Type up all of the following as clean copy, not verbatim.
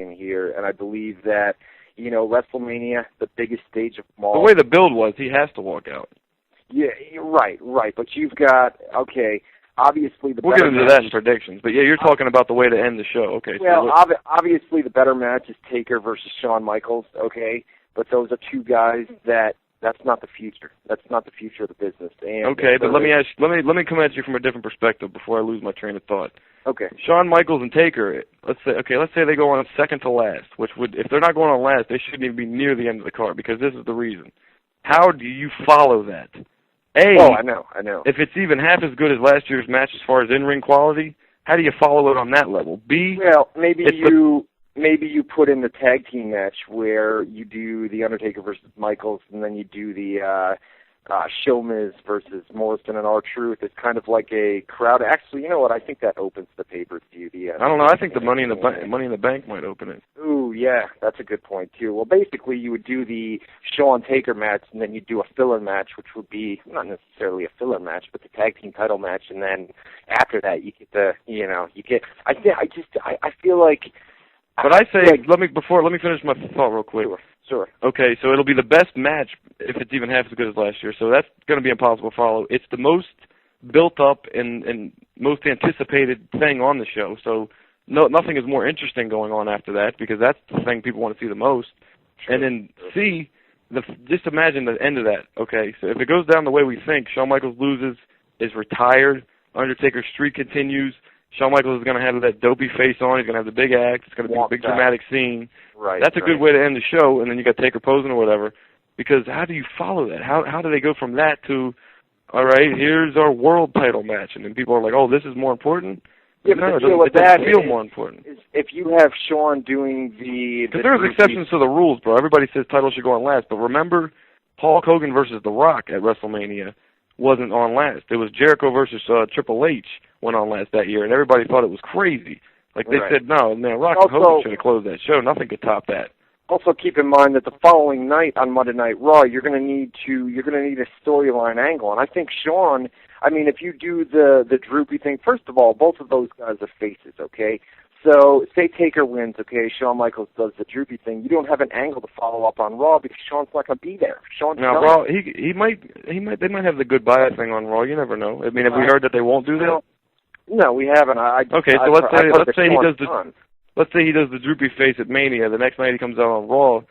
in here, and I believe that, you know, WrestleMania, the biggest stage of them all. The way the build was, he has to walk out. Yeah, right. But you've got, okay, obviously the We'll get into that in predictions, but yeah, you're talking about the way to end the show. Okay. Well, obviously the better match is Taker versus Shawn Michaels, okay, but those are two guys that's not the future. That's not the future of the business. And okay, but let me come at you from a different perspective before I lose my train of thought. Okay. Shawn Michaels and Taker, let's say they go on second to last, which would, if they're not going on last, they shouldn't even be near the end of the card, because this is the reason. How do you follow that? I know. If it's even half as good as last year's match as far as in-ring quality, how do you follow it on that level? B, well, maybe you put in the tag team match where you do the Undertaker versus Michaels, and then you do the Showmiz versus Morrison and R-Truth. It's kind of like a crowd. Actually, you know what? I think that opens the pay-per-view. I don't know. I think the Money in the Bank might open it. Ooh, yeah, that's a good point too. Well, basically, you would do the Shawn Taker match, and then you do a filler match, which would be not necessarily a filler match, but the tag team title match, and then after that, you get the, you know, you get. I feel like. But I say, let me finish my thought real quick. Sure. Okay, so it'll be the best match if it's even half as good as last year. So that's going to be impossible to follow. It's the most built up and most anticipated thing on the show. So nothing is more interesting going on after that, because that's the thing people want to see the most. Sure. And then C, just imagine the end of that. Okay, so if it goes down the way we think, Shawn Michaels loses, is retired, Undertaker's streak continues. Shawn Michaels is going to have that dopey face on. He's going to have the big act. It's going to be a big dramatic scene. Right. That's a good way to end the show, and then you got Taker posing or whatever. Because how do you follow that? How do they go from that to, all right, here's our world title match, and then people are like, oh, this is more important? Yeah, no, but it doesn't feel more important. If you have Shawn doing because there's exceptions to the rules, bro. Everybody says titles should go on last, but remember, Hulk Hogan versus The Rock at WrestleMania wasn't on last. It was Jericho versus Triple H went on last that year, and everybody thought it was crazy. Like they said, no, man, Rock and Hogan should have closed that show. Nothing could top that. Also, keep in mind that the following night on Monday Night Raw, you're going to need a storyline angle, and I think Shawn. I mean, if you do the droopy thing, first of all, both of those guys are faces, okay? So, say Taker wins, okay, Shawn Michaels does the droopy thing. You don't have an angle to follow up on Raw because Shawn's not going to be there. Now, Raw, they might have the goodbye thing on Raw. You never know. I mean, have we heard that they won't do that? No, we haven't. So let's say he does the droopy face at Mania. The next night he comes out on Raw,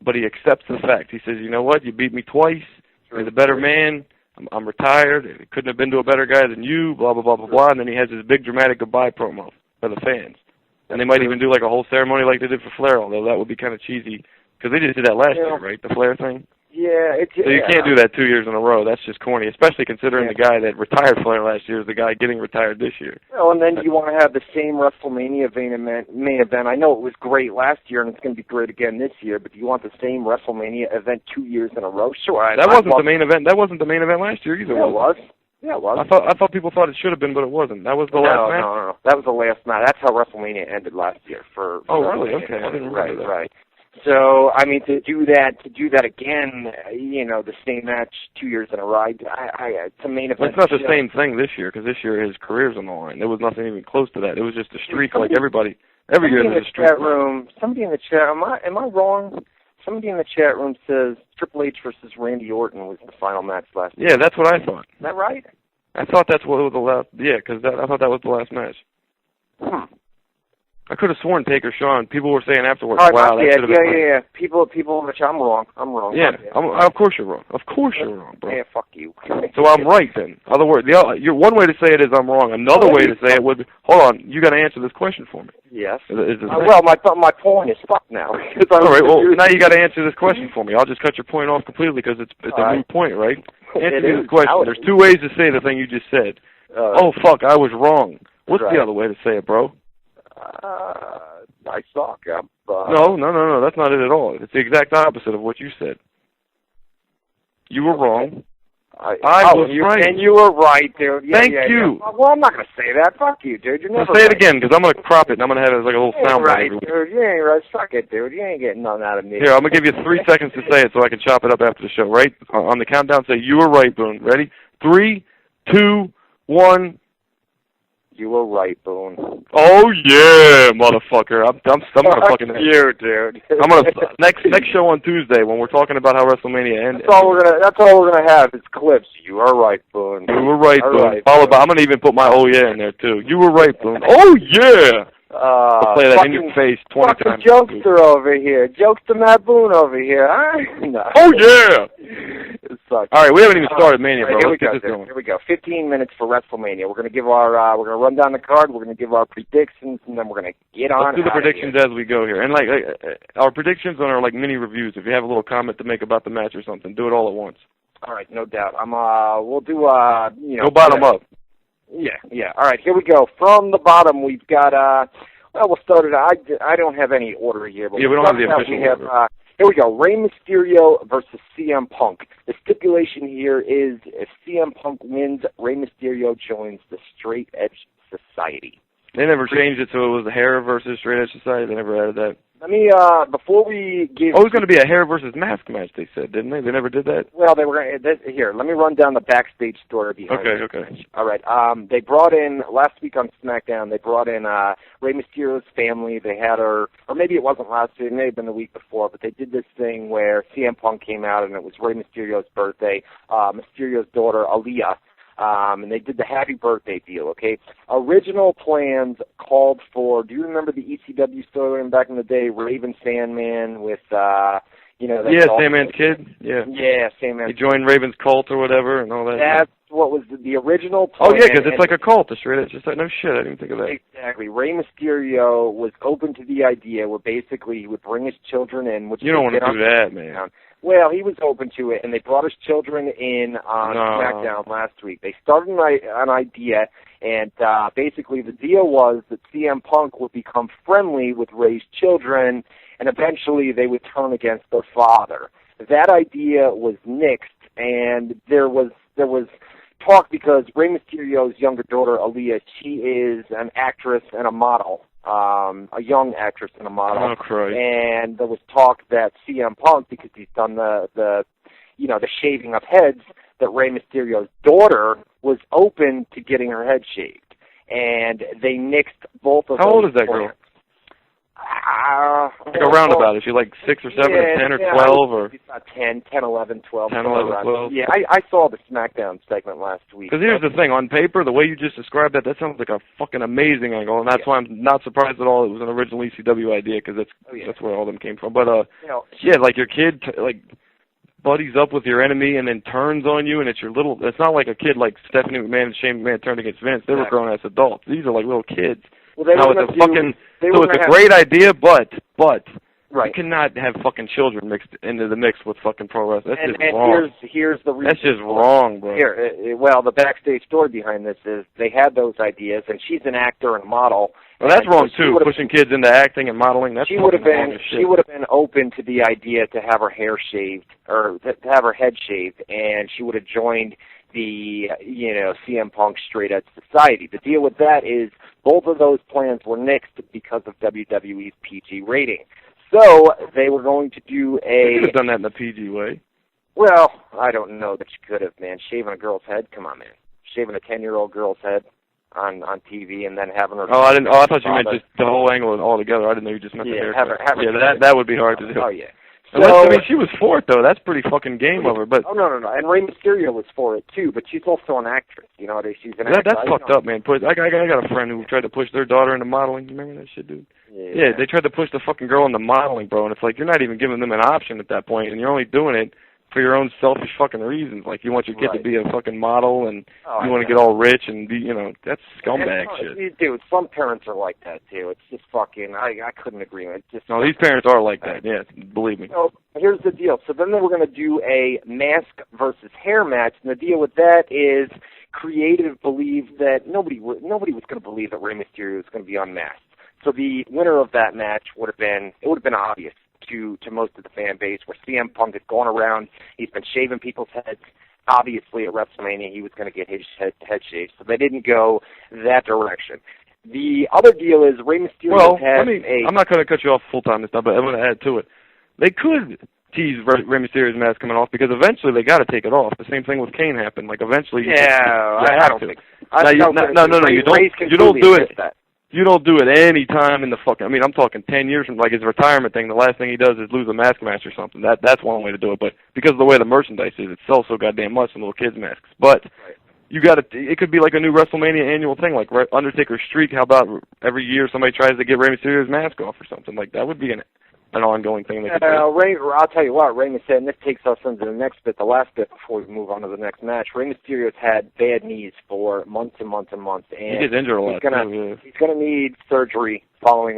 but he accepts the fact. He says, you know what? You beat me twice. You're the better man. I'm retired. It couldn't have been to a better guy than you, blah, blah, blah, blah, blah. And then he has his big dramatic goodbye promo for the fans. And they might even do like a whole ceremony like they did for Flair, although that would be kind of cheesy. Because they just did that last year, right? The Flair thing? Yeah. So you can't do that 2 years in a row. That's just corny, especially considering the guy that retired Flair last year is the guy getting retired this year. Well, and then you want to have the same WrestleMania main event. I know it was great last year, and it's going to be great again this year, but do you want the same WrestleMania event 2 years in a row? Sure. That wasn't the main event. That wasn't the main event last year either, was it? Yeah, it was. I thought people thought it should have been, but it wasn't. That was the last match? No. That was the last match. That's how WrestleMania ended last year. Really? Okay. I didn't remember that. Right. So, I mean, to do that again, you know, the same match 2 years in a row, it's a main event. It's not the same thing this year, because this year his career's on the line. There was nothing even close to that. It was just a streak like everybody. Every year there's a streak. Somebody in the chat, am I wrong? Somebody in the chat room says Triple H versus Randy Orton was the final match last year. Yeah, that's what I thought. Is that right? I thought that's what it was the last. Yeah, because I thought that was the last match. I could have sworn Taker Shawn. People were saying afterwards, "Wow, that should have been." Yeah. People, which I'm wrong. Yeah, of course you're wrong. Of course you're wrong, bro. Yeah, fuck you. So I'm right then. In other words, one way to say it is I'm wrong. Another way to say it would. Hold on, you got to answer this question for me. Yes. Well, my point is fucked now. All right. Well, now you got to answer this question for me. I'll just cut your point off completely because it's a moot point, right? Answer me this question. There's two ways to say the thing you just said. Oh fuck, I was wrong. What's the other way to say it, bro? I suck. No, that's not it at all. It's the exact opposite of what you said. You were wrong. I was right. And you were right, dude. Thank you. Yeah. Well, I'm not going to say that. Fuck you, dude. You're never say it again, because I'm going to crop it, and I'm going to have it as like a little sound right, dude. You ain't right. Suck it, dude. You ain't getting nothing out of me. Here, I'm going to give you 3 seconds to say it so I can chop it up after the show, right? On the countdown, say, you were right, Boone. Ready? 3, 2, 1... You were right, Boone. Oh yeah, motherfucker! I'm gonna fucking you, dude. I'm gonna next show on Tuesday when we're talking about how WrestleMania ended. That's all we're gonna have is clips. You are right, Boone. You were right, Boone. Right, Followed by, I'm gonna even put my oh yeah in there too. You were right, Boone. Oh yeah. I'll play that in your face 20 times. Jokester over here. Jokester Matt Boone over here. Huh? No. Oh yeah. It sucks. All right, we haven't even started Mania, bro. Let's get this going. Here we go. 15 minutes for WrestleMania. We're gonna give our we're gonna run down the card. We're gonna give our predictions, and then we're gonna get on. Let's do the predictions as we go here, and like our predictions on our like mini reviews. If you have a little comment to make about the match or something, do it all at once. All right, no doubt. We'll do go bottom up. Yeah. All right, here we go. From the bottom, we've got well, we'll start it. I don't have any order here, but we don't have the official order. Here we go. Rey Mysterio versus CM Punk. The stipulation here is if CM Punk wins, Rey Mysterio joins the Straight Edge Society. They never changed it so it was the Hair versus Straight Edge Society. They never added that. Let me, before we give... Oh, it was going to be a Hair versus Mask match, they said, didn't they? They never did that? Well, they were going to... Here, let me run down the backstage story behind it. Okay. All right. They brought in, last week on SmackDown, they brought in Rey Mysterio's family. They had her, or maybe it wasn't last week, it may have been the week before, but they did this thing where CM Punk came out, and it was Rey Mysterio's birthday. Mysterio's daughter, Aaliyah, and they did the happy birthday deal, okay? Original plans called for, do you remember the ECW storyline back in the day, Raven Sandman with, Sandman's kid? Yeah, Sandman. He joined Raven's cult or whatever and all that. That's what was the original plan. Oh, yeah, because it's like a cult, the Straight Edge. Just like, no shit, I didn't think of that. Exactly. Rey Mysterio was open to the idea where basically he would bring his children in. Which you don't want to do that, man. Well, he was open to it, and they brought his children in on SmackDown last week. They started an idea, and basically the deal was that CM Punk would become friendly with Rey's children, and eventually they would turn against their father. That idea was nixed, and there was talk because Rey Mysterio's younger daughter, Aaliyah, she is an actress and a model. A young actress and a model. Oh, Christ. And there was talk that CM Punk, because he's done the shaving of heads, that Rey Mysterio's daughter was open to getting her head shaved. And they nixed both of those. How old is that girl? Like a roundabout. Is she like 6 or 7 or 10 or 12 or? She's about 10, 11, 12. 10, 11, 12. Yeah, I saw the SmackDown segment last week. Because here's the thing, on paper, the way you just described that sounds like a fucking amazing angle, and that's why I'm not surprised at all it was an original ECW idea, because that's where all of them came from. But like your kid buddies up with your enemy and then turns on you, and it's not like a kid like Stephanie McMahon and Shane McMahon turned against Vince. They were grown-ass adults. These are like little kids. Well, it's a great idea, but right. You cannot have fucking children mixed into the mix with fucking pro wrestling. That's just wrong. Here's the reason. That's just wrong, bro. Well, the backstage story behind this is they had those ideas, and she's an actor and a model. Well, that's wrong too. Pushing kids into acting and modeling. She would have been open to the idea to have her hair shaved or to have her head shaved, and she would have joined the CM Punk Straight Edge Society. The deal with that is both of those plans were nixed because of WWE's PG rating. So they were going to do They could have done that in the PG way. Well, I don't know that you could have, man. Shaving a girl's head? Come on, man. Shaving a 10-year-old girl's head on TV and then having her... I thought you meant just the whole angle altogether. I didn't know you just meant the haircut. That would be hard to do. Oh, yeah. So, she was for it, though. That's pretty fucking game over. But no. And Rey Mysterio was for it, too. But she's also an actress. You know, she's an actress. That's fucked up, man. I got a friend who tried to push their daughter into modeling. You remember that shit, dude? Yeah, they tried to push the fucking girl into modeling, bro. And it's like, you're not even giving them an option at that point, and you're only doing it for your own selfish fucking reasons. Like, you want your kid to be a fucking model, and you want to get all rich and be, that's scumbag shit. Dude, some parents are like that, too. It's just fucking, I couldn't agree with it. No, these parents are like that, yeah, believe me. So, here's the deal. So then they were going to do a mask versus hair match, and the deal with that is creative believed that nobody was going to believe that Rey Mysterio was going to be unmasked. So the winner of that match would have been obvious to most of the fan base, where CM Punk has gone around, he's been shaving people's heads. Obviously, at WrestleMania, he was going to get his head shaved, so they didn't go that direction. The other deal is Rey Mysterio I'm not going to cut you off full time this time, but I'm going to add to it. They could tease Rey Mysterio's mask coming off, because eventually they got to take it off. The same thing with Kane happened. Like eventually, I don't think. No. You don't do it. You don't do it any time in the fucking. I mean, I'm talking 10 years from like his retirement thing. The last thing he does is lose a mask match or something. That's one way to do it. But because of the way the merchandise is, it sells so goddamn much in little kids' masks. But you got to. It could be like a new WrestleMania annual thing, like Undertaker's streak. How about every year somebody tries to get Rey Mysterio's mask off or something? Like that would be an ongoing thing. I'll tell you what, Rey Mysterio, and this takes us into the next bit, the last bit before we move on to the next match. Rey Mysterio's had bad knees for months and months and months. And he gets injured a lot. He's going to need surgery following